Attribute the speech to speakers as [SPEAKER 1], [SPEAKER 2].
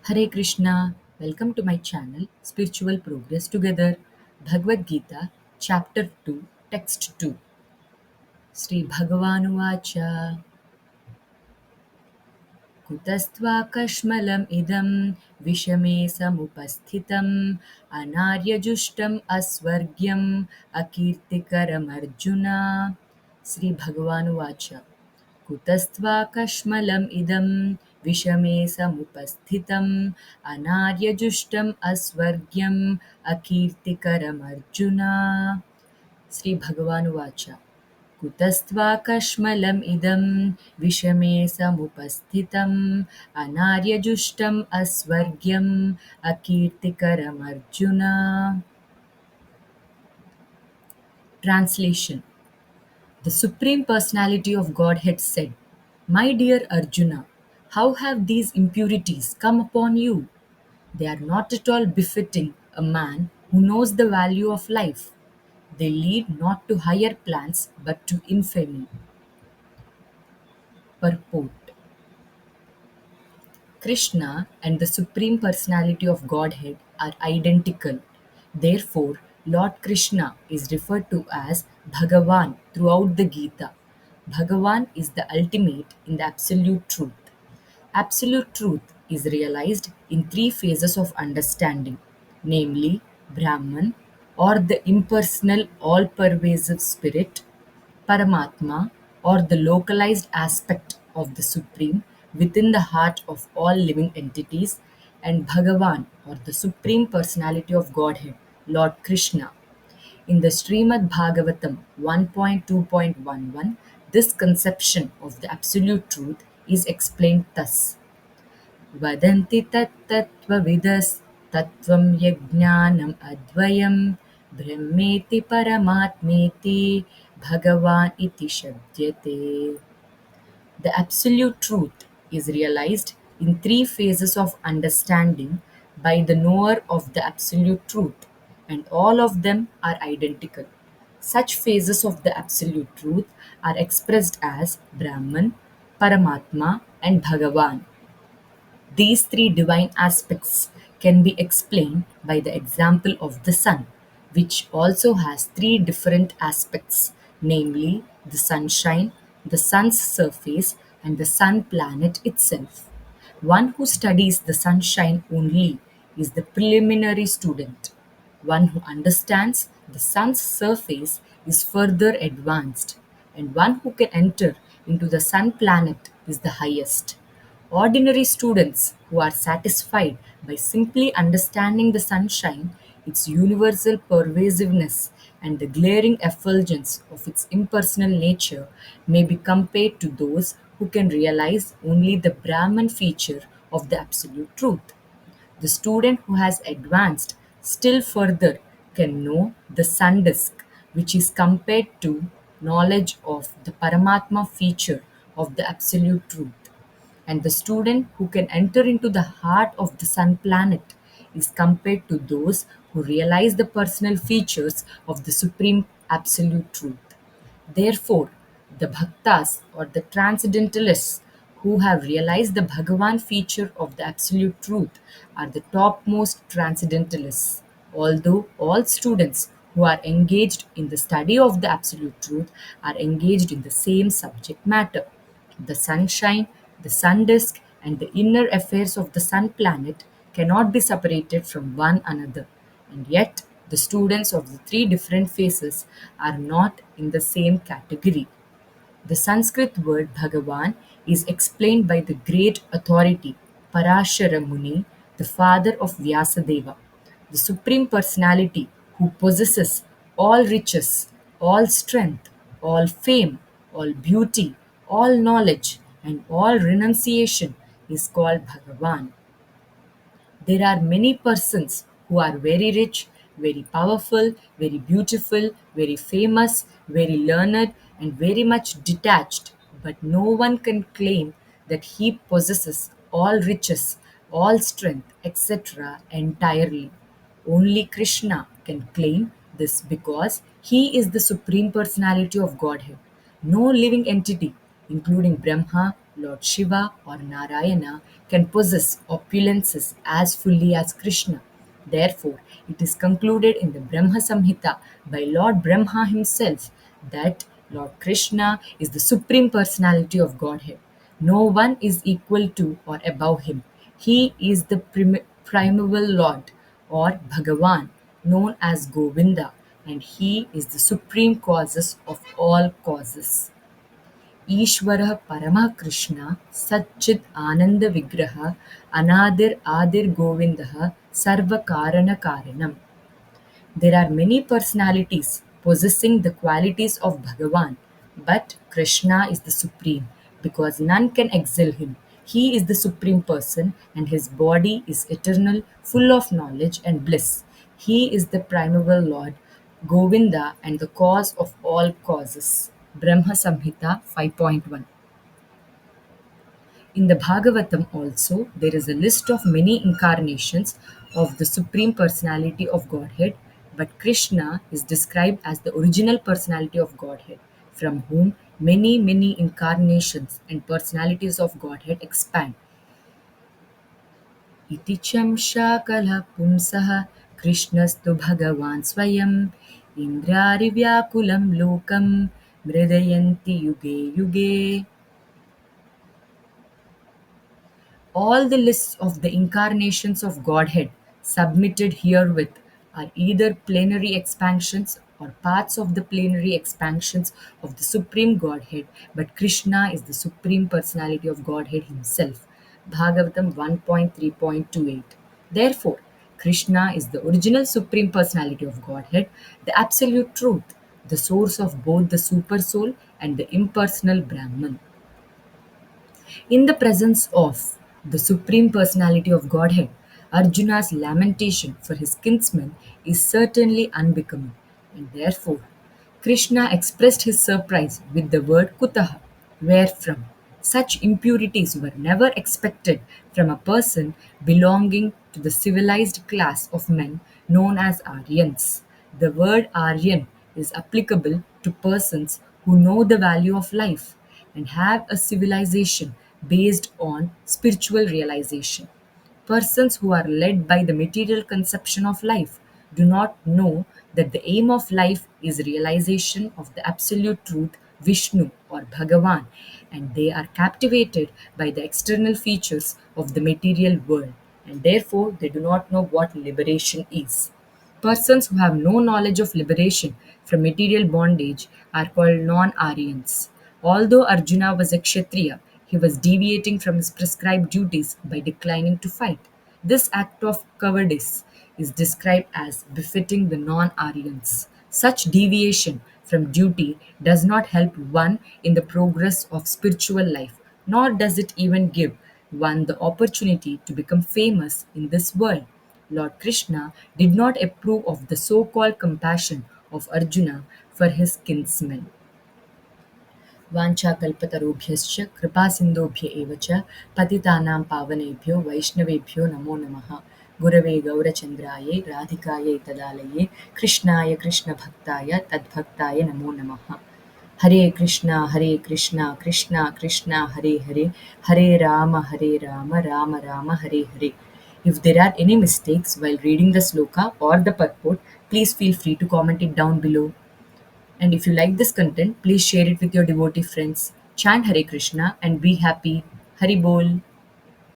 [SPEAKER 1] Hare Krishna, welcome to my channel Spiritual Progress Together, Bhagavad Gita, Chapter 2, Text 2. Sri Bhagawanuvacha Kutastva idam vishame samupasthitam anaryajustam asvargyam akirtikaram arjuna. Sri Bhagawanuvacha कुतस्त्वाकश्मलम् इदं विषमे समुपस्थितम् अनार्यजुष्टम् अस्वर्ग्यम् अकीर्तिकरमर्जुन श्रीभगवानुवाच कुतस्त्वाकश्मलम् इदं विषमे समुपस्थितम् अनार्यजुष्टम् अस्वर्ग्यम् अकीर्तिकरमर्जुन. Translation. The Supreme Personality of Godhead said, "My dear Arjuna, how have these impurities come upon you? They are not at all befitting a man who knows the value of life. They lead not to higher plans but to infamy." Purport. Krishna and the Supreme Personality of Godhead are identical. Therefore, Lord Krishna is referred to as Bhagavan throughout the Gita. Bhagavan is the ultimate in the absolute truth. Absolute truth is realized in three phases of understanding, namely Brahman, or the impersonal, all pervasive spirit, Paramatma, or the localized aspect of the Supreme within the heart of all living entities, and Bhagavan, or the Supreme Personality of Godhead, Lord Krishna. In the Srimad Bhagavatam 1.2.11, this conception of the Absolute Truth is explained thus. वदन्ति तत्तत्त्वविदस्तत्त्वं यज्ञानम् अद्वयं ब्रह्मेति परमात्मेति भगवान् इति शब्दते. The absolute truth is realized in three phases of understanding by the knower of the absolute truth, and all of them are identical. Such phases of the absolute truth are expressed as Brahman, Paramatma, and Bhagavan. These three divine aspects can be explained by the example of the sun, which also has three different aspects, namely the sunshine, the sun's surface, and the sun planet itself. One who studies the sunshine only is the preliminary student. One who understands the sun's surface is further advanced, and one who can enter into the sun planet is the highest. Ordinary students who are satisfied by simply understanding the sunshine, its universal pervasiveness, and the glaring effulgence of its impersonal nature may be compared to those who can realize only the Brahman feature of the Absolute Truth. The student who has advanced still further can know the sun disk, which is compared to knowledge of the Paramatma feature of the Absolute Truth. And the student who can enter into the heart of the sun planet is compared to those who realize the personal features of the Supreme Absolute Truth. Therefore, the bhaktas or the transcendentalists who have realized the Bhagavan feature of the Absolute Truth are the topmost transcendentalists. Although all students who are engaged in the study of the Absolute Truth are engaged in the same subject matter. The sunshine, the sun disk, and the inner affairs of the sun planet cannot be separated from one another, and yet the students of the three different phases are not in the same category. The Sanskrit word Bhagavan is explained by the great authority Parashara Muni, the father of Vyasadeva, the Supreme Personality who possesses all riches, all strength, all fame, all beauty, all knowledge, and all renunciation is called Bhagavan. There are many persons who are very rich, very powerful, very beautiful, very famous, very learned, and very much detached, but no one can claim that he possesses all riches, all strength, etc. entirely. Only Krishna can claim this because he is the Supreme Personality of Godhead. No living entity, including Brahma, Lord Shiva or Narayana can possess opulences as fully as Krishna. Therefore, it is concluded in the Brahma Samhita by Lord Brahma himself that Lord Krishna is the Supreme Personality of Godhead. No one is equal to or above him. He is the primeval Lord or Bhagavan, known as Govinda, and he is the supreme causes of all causes. ईश्वरः परमः कृष्णः सच्चित् आनन्दविग्रहः अनादिर् आदिर्गोविन्दः सर्वकारणकारणम्. There are many personalities possessing the qualities of Bhagavan, but Krishna is the supreme because none can excel him. He is the supreme person and his body is eternal, full of knowledge and bliss. He is the primeval Lord, Govinda, and the cause of all causes. Brahma Samhita 5.1. In the Bhagavatam also, there is a list of many incarnations of the Supreme Personality of Godhead, but Krishna is described as the original personality of Godhead, from whom many, many incarnations and personalities of Godhead expand. इति चंशाकलः पुंसः कृष्णस्तु भगवान् स्वयम् इन्द्रारिव्याकुलं लोकं मृदयन्ति युगे युगे. All the lists of the incarnations of Godhead submitted herewith are either plenary expansions or parts of the plenary expansions of the Supreme Godhead, but Krishna is the Supreme Personality of Godhead Himself. Bhagavatam 1.3.28. Therefore, Krishna is the original Supreme Personality of Godhead, the Absolute Truth, the source of both the Super Soul and the impersonal Brahman. In the presence of the Supreme Personality of Godhead, Arjuna's lamentation for his kinsman is certainly unbecoming, and therefore Krishna expressed his surprise with the word Kutaha, wherefrom. Such impurities were never expected from a person belonging to the civilized class of men known as Aryans. The word Aryan is applicable to persons who know the value of life and have a civilization based on spiritual realization. Persons who are led by the material conception of life do not know that the aim of life is realization of the absolute truth, Vishnu or Bhagavan, and they are captivated by the external features of the material world, and therefore they do not know what liberation is. Persons who have no knowledge of liberation from material bondage are called non Aryans. Although Arjuna was a Kshatriya, he was deviating from his prescribed duties by declining to fight. This act of cowardice is described as befitting the non Aryans. Such deviation from duty does not help one in the progress of spiritual life, nor does it even give one the opportunity to become famous in this world. Lord Krishna did not approve of the so called compassion of Arjuna for his kinsmen. वाञ्छाकल्पतरुभ्यश्च कृपासिन्धुभ्य एव च पतितानां पावनेभ्यो वैष्णवेभ्यो नमो नमः. गुरवे गौरचन्द्राय राधिकायै तदालये कृष्णाय कृष्णभक्ताय तद्भक्ताय नमो नमः. हरे कृष्णा कृष्णा कृष्णा हरे हरे, हरे Ram Ram Ram Hare Hare. If there are any mistakes while reading the sloka or the purport, please feel free to comment it down below. And if you like this content, please share it with your devotee friends. Chant Hare Krishna and be happy. Hari Bol.